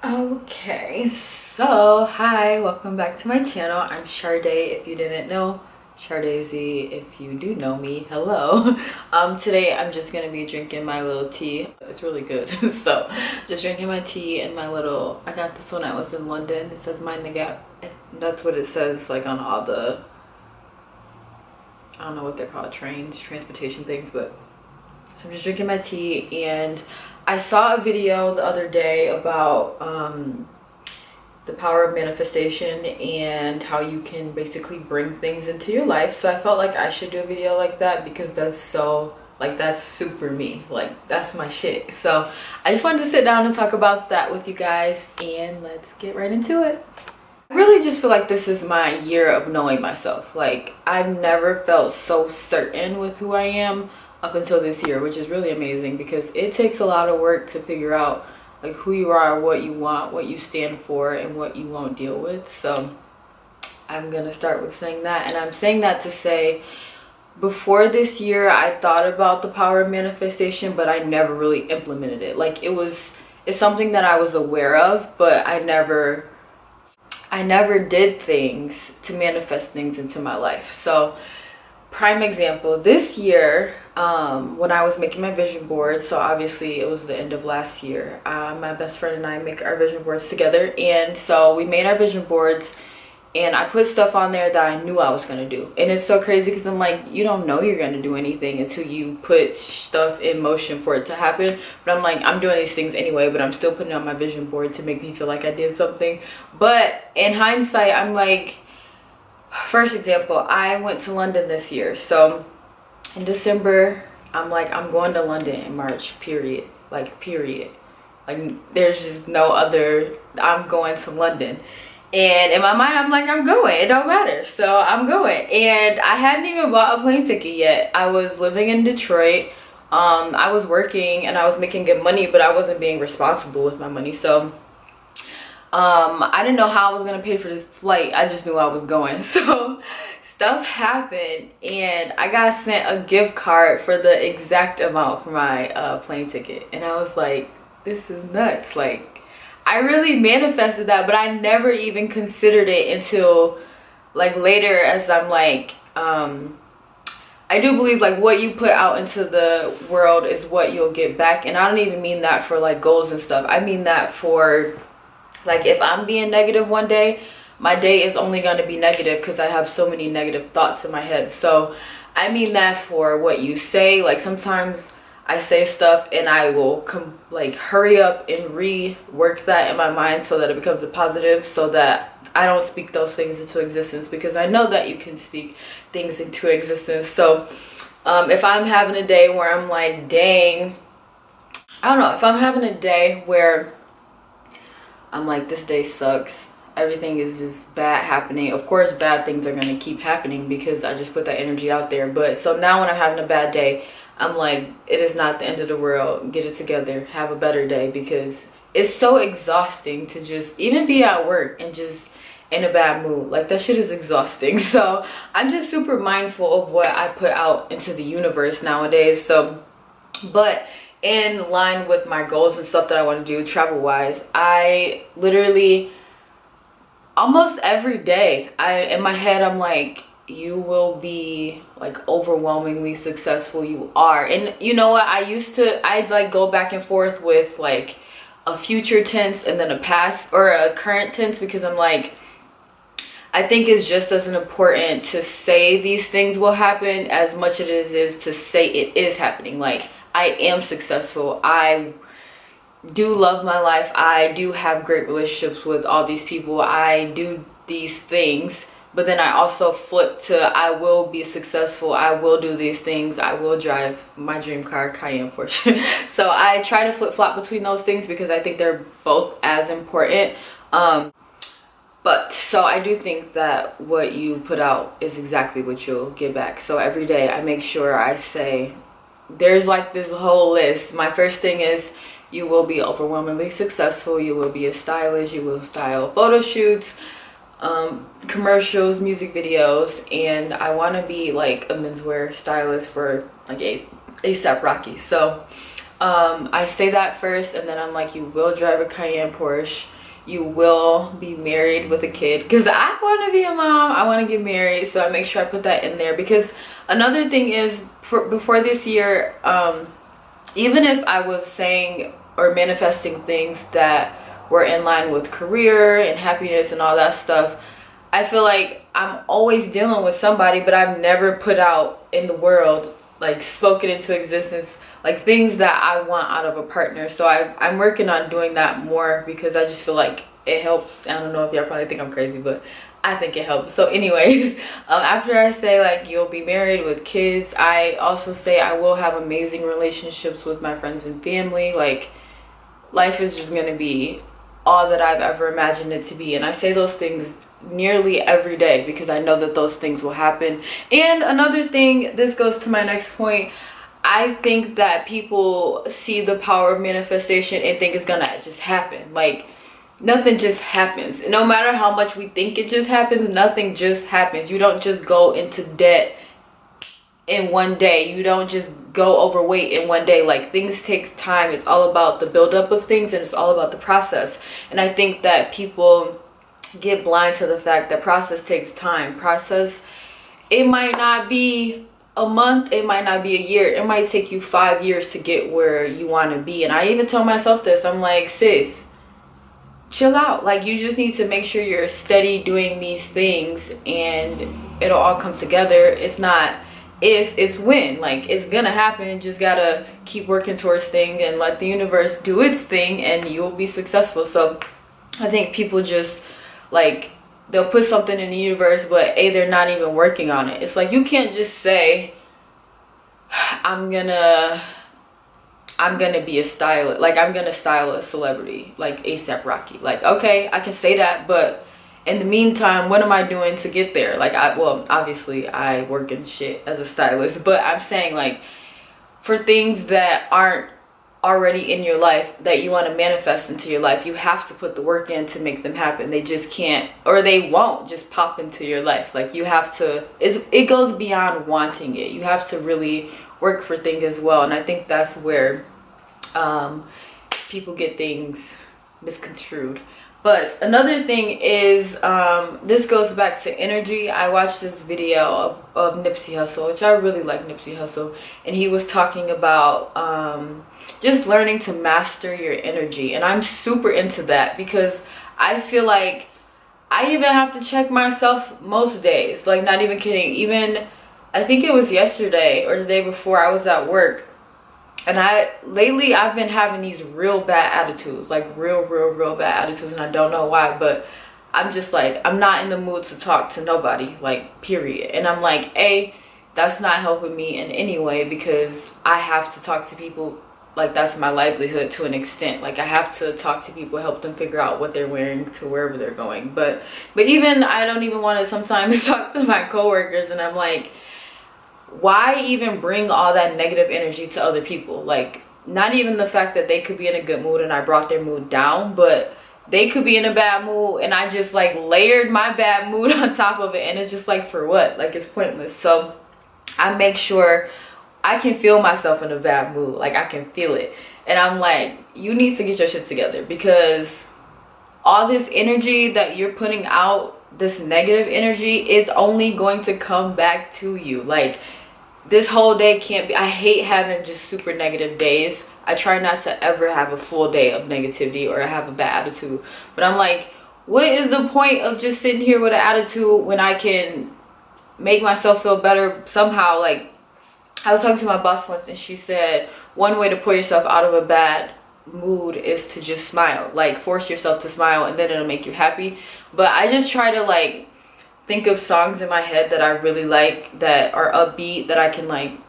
Okay, so hi, welcome back to my channel. I'm Sade, if you didn't know. Sade Z, if you do know me, hello. Today I'm just gonna be drinking my little tea. It's really good. So just drinking my tea and my little, I got this when I was in London. It says Mind the Gap. That's what it says like on all the, I don't know what they're called, transportation things, but so I'm just drinking my tea. And I saw a video the other day about the power of manifestation and how you can basically bring things into your life. So I felt like I should do a video like that because that's so, like, that's super me, like that's my shit. So I just wanted to sit down and talk about that with you guys, and let's get right into it. I really just feel like this is my year of knowing myself. Like, I've never felt so certain with who I am up until this year, which is really amazing because it takes a lot of work to figure out like who you are, what you want, what you stand for, and what you won't deal with. So I'm gonna start with saying that, and I'm saying that to say, before this year I thought about the power of manifestation, but I never really implemented it. Like, it's something that I was aware of, but I never did things to manifest things into my life. So prime example, this year, when I was making my vision board, so obviously it was the end of last year, my best friend and I make our vision boards together, and so we made our vision boards, and I put stuff on there that I knew I was gonna do. And it's so crazy because I'm like, you don't know you're gonna do anything until you put stuff in motion for it to happen. But I'm like, I'm doing these things anyway, but I'm still putting it on my vision board to make me feel like I did something. But in hindsight, I'm like, first example, I went to London this year. So in December, I'm like, I'm going to London in March, period. Like, period. Like, there's just no other, I'm going to London. And in my mind, I'm like, I'm going. It don't matter. So I'm going. And I hadn't even bought a plane ticket yet. I was living in Detroit. I was working and I was making good money, but I wasn't being responsible with my money. So I didn't know how I was going to pay for this flight. I just knew I was going. So stuff happened and I got sent a gift card for the exact amount for my plane ticket. And I was like, this is nuts. Like, I really manifested that, but I never even considered it until like later, as I'm like, I do believe like what you put out into the world is what you'll get back. And I don't even mean that for like goals and stuff. I mean that for like, if I'm being negative one day, my day is only going to be negative because I have so many negative thoughts in my head. So I mean that for what you say. Like, sometimes I say stuff and I will like hurry up and rework that in my mind so that it becomes a positive, so that I don't speak those things into existence, because I know that you can speak things into existence. So if I'm having a day where I'm like, dang, I don't know, if I'm having a day where I'm like, this day sucks, everything is just bad happening. Of course, bad things are going to keep happening because I just put that energy out there. But so now when I'm having a bad day, I'm like, it is not the end of the world. Get it together. Have a better day, because it's so exhausting to just even be at work and just in a bad mood. Like, that shit is exhausting. So I'm just super mindful of what I put out into the universe nowadays. So, but in line with my goals and stuff that I want to do travel wise, I literally almost every day, in my head, I'm like, you will be like overwhelmingly successful. You are. And you know what, I'd like go back and forth with like a future tense and then a past or a current tense, because I'm like, I think it's just as important to say these things will happen as much as it is to say it is happening. Like, I am successful. I do love my life. I do have great relationships with all these people. I do these things. But then I also flip to, I will be successful. I will do these things. I will drive my dream car, Cayenne Porsche. So I try to flip-flop between those things because I think they're both as important. But so I do think that what you put out is exactly what you'll get back. So every day I make sure I say, there's like this whole list. My first thing is, you will be overwhelmingly successful. You will be a stylist. You will style photo shoots, commercials, music videos, and I want to be like a menswear stylist for like A$AP Rocky. So I say that first, and then I'm like, you will drive a Cayenne Porsche, you will be married with a kid, because I want to be a mom, I want to get married, so I make sure I put that in there. Because another thing is, before this year, even if I was saying or manifesting things that were in line with career and happiness and all that stuff, I feel like I'm always dealing with somebody, but I've never put out in the world, like spoken into existence, like things that I want out of a partner. So I'm working on doing that more, because I just feel like it helps. I don't know if y'all probably think I'm crazy, but I think it helps. So anyways, after I say like you'll be married with kids, I also say I will have amazing relationships with my friends and family. Like, life is just gonna be all that I've ever imagined it to be. And I say those things nearly every day, because I know that those things will happen. And another thing, this goes to my next point, I think that people see the power of manifestation and think it's gonna just happen. Like, nothing just happens. No matter how much we think it just happens, nothing just happens. You don't just go into debt in one day. You don't just go overweight in one day. Like, things take time. It's all about the buildup of things, and it's all about the process. And I think that people get blind to the fact that process takes time. Process, it might not be a month, it might not be a year, it might take you 5 years to get where you want to be. And I even tell myself this, I'm like, sis, chill out. Like, you just need to make sure you're steady doing these things, and it'll all come together. It's not if, it's when. Like, it's gonna happen. You just gotta keep working towards things and let the universe do its thing, and you'll be successful. So I think people just, like, they'll put something in the universe, but they're not even working on it. It's like, you can't just say, I'm gonna be a stylist, like I'm gonna style a celebrity like ASAP Rocky. Like, okay, I can say that, but in the meantime, what am I doing to get there? Like, well, obviously I work in shit as a stylist, but I'm saying, like, for things that aren't already in your life that you want to manifest into your life, you have to put the work in to make them happen. They just can't, or they won't just pop into your life. Like, you have to, it goes beyond wanting it. You have to really work for things as well. And I think that's where people get things misconstrued. But another thing is, this goes back to energy. I watched this video of Nipsey Hussle, which I really like Nipsey Hussle, and he was talking about just learning to master your energy. And I'm super into that, because I feel like I even have to check myself most days. Like, not even kidding. Even, I think it was yesterday or the day before, I was at work, and lately I've been having these real bad attitudes, like real bad attitudes, and I don't know why, but I'm just like, I'm not in the mood to talk to nobody, like, period. And I'm like, that's not helping me in any way, because I have to talk to people. Like, that's my livelihood to an extent. Like, I have to talk to people, help them figure out what they're wearing to wherever they're going. But even, I don't even want to sometimes talk to my coworkers, and I'm like, why even bring all that negative energy to other people? Like, not even the fact that they could be in a good mood and I brought their mood down, but they could be in a bad mood and I just, like, layered my bad mood on top of it, and it's just like, for what? Like, it's pointless. So I make sure I can feel myself in a bad mood. Like, I can feel it, and I'm like, you need to get your shit together, because all this energy that you're putting out, this negative energy, is only going to come back to you. Like, this whole day can't be, I hate having just super negative days. I try not to ever have a full day of negativity or have a bad attitude, but I'm like, what is the point of just sitting here with an attitude when I can make myself feel better somehow? Like, I was talking to my boss once, and she said one way to pull yourself out of a bad mood is to just smile. Like, force yourself to smile, and then it'll make you happy. But I just try to, like, think of songs in my head that I really like, that are upbeat, that I can like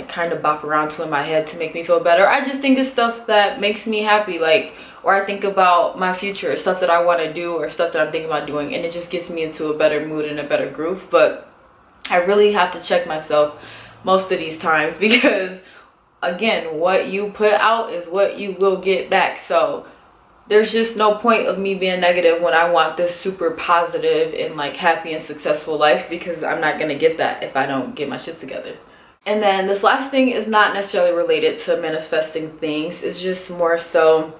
kind of bop around to in my head to make me feel better. I just think of stuff that makes me happy, like, or I think about my future, stuff that I want to do, or stuff that I'm thinking about doing, and it just gets me into a better mood and a better groove. But I really have to check myself most of these times, because again, what you put out is what you will get back. So there's just no point of me being negative when I want this super positive and, like, happy and successful life, because I'm not gonna get that if I don't get my shit together. And then this last thing is not necessarily related to manifesting things. It's just more so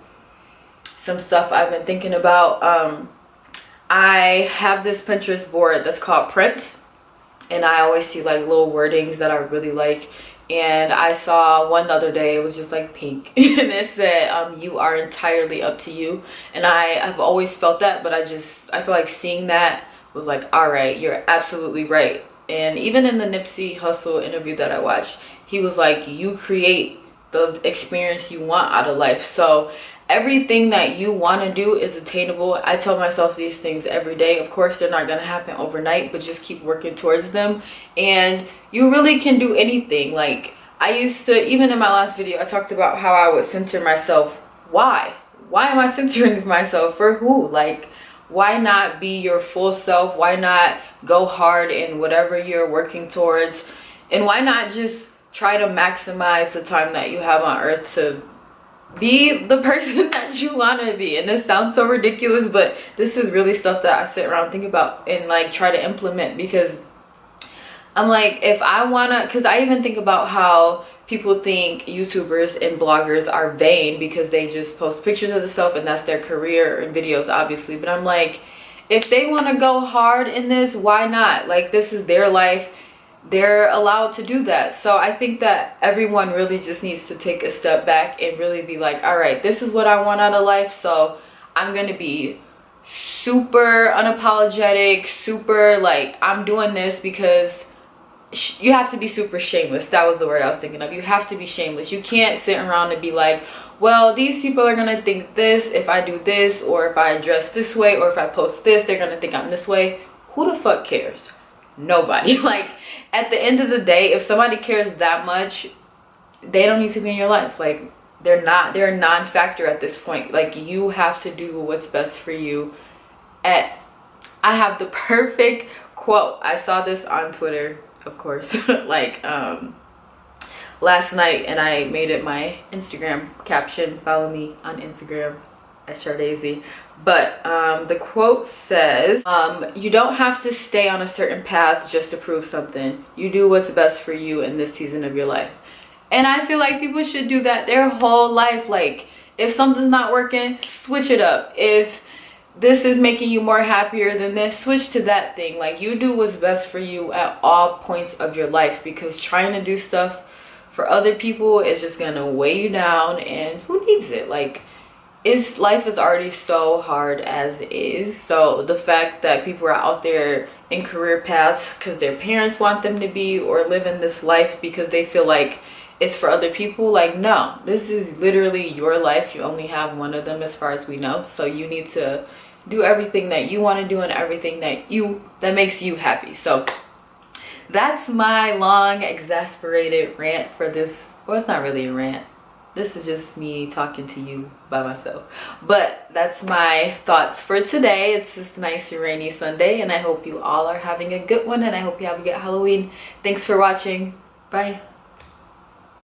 some stuff I've been thinking about. I have this Pinterest board that's called Prints, and I always see like little wordings that I really like. And I saw one the other day, it was just like pink, and it said, you are entirely up to you. And I've always felt that, but I feel like seeing that was like, all right, you're absolutely right. And even in the Nipsey Hussle interview that I watched, he was like, you create the experience you want out of life. So everything that you want to do is attainable. I tell myself these things every day. Of course, they're not going to happen overnight, but just keep working towards them. And you really can do anything. Like, I used to, even in my last video, I talked about how I would censor myself. Why? Why am I censoring myself? For who? Like, why not be your full self? Why not go hard in whatever you're working towards? And why not just try to maximize the time that you have on earth to be the person that you want to be? And this sounds so ridiculous, but this is really stuff that I sit around and think about and like try to implement, because I'm like, if I want to, because I even think about how people think YouTubers and bloggers are vain because they just post pictures of themselves and that's their career and videos, obviously. But I'm like, if they want to go hard in this, why not? Like, this is their life. They're allowed to do that. So I think that everyone really just needs to take a step back and really be like, all right, this is what I want out of life. So I'm going to be super unapologetic, super like, I'm doing this because you have to be super shameless. That was the word I was thinking of. You have to be shameless. You can't sit around and be like, well, these people are going to think this if I do this, or if I dress this way, or if I post this, they're going to think I'm this way. Who the fuck cares? Nobody. Like, at the end of the day, if somebody cares that much, they don't need to be in your life. Like, they're a non-factor at this point. Like, you have to do what's best for you. I have the perfect quote. I saw this on Twitter, of course, like last night, and I made it my Instagram caption. Follow me on Instagram at Chardazy. But the quote says, you don't have to stay on a certain path just to prove something. You do what's best for you in this season of your life. And I feel like people should do that their whole life. Like, if something's not working, switch it up. If this is making you more happier than this, switch to that thing. Like, you do what's best for you at all points of your life, because trying to do stuff for other people is just gonna weigh you down, and who needs it? Like, life is already so hard as is. So the fact that people are out there in career paths because their parents want them to be, or living this life because they feel like it's for other people, like, no, this is literally your life. You only have one of them as far as we know. So you need to do everything that you want to do and everything that makes you happy. So that's my long exasperated rant for this. Well, it's not really a rant. This is just me talking to you by myself. But that's my thoughts for today. It's just a nice rainy Sunday, and I hope you all are having a good one, and I hope you have a good Halloween. Thanks for watching. Bye.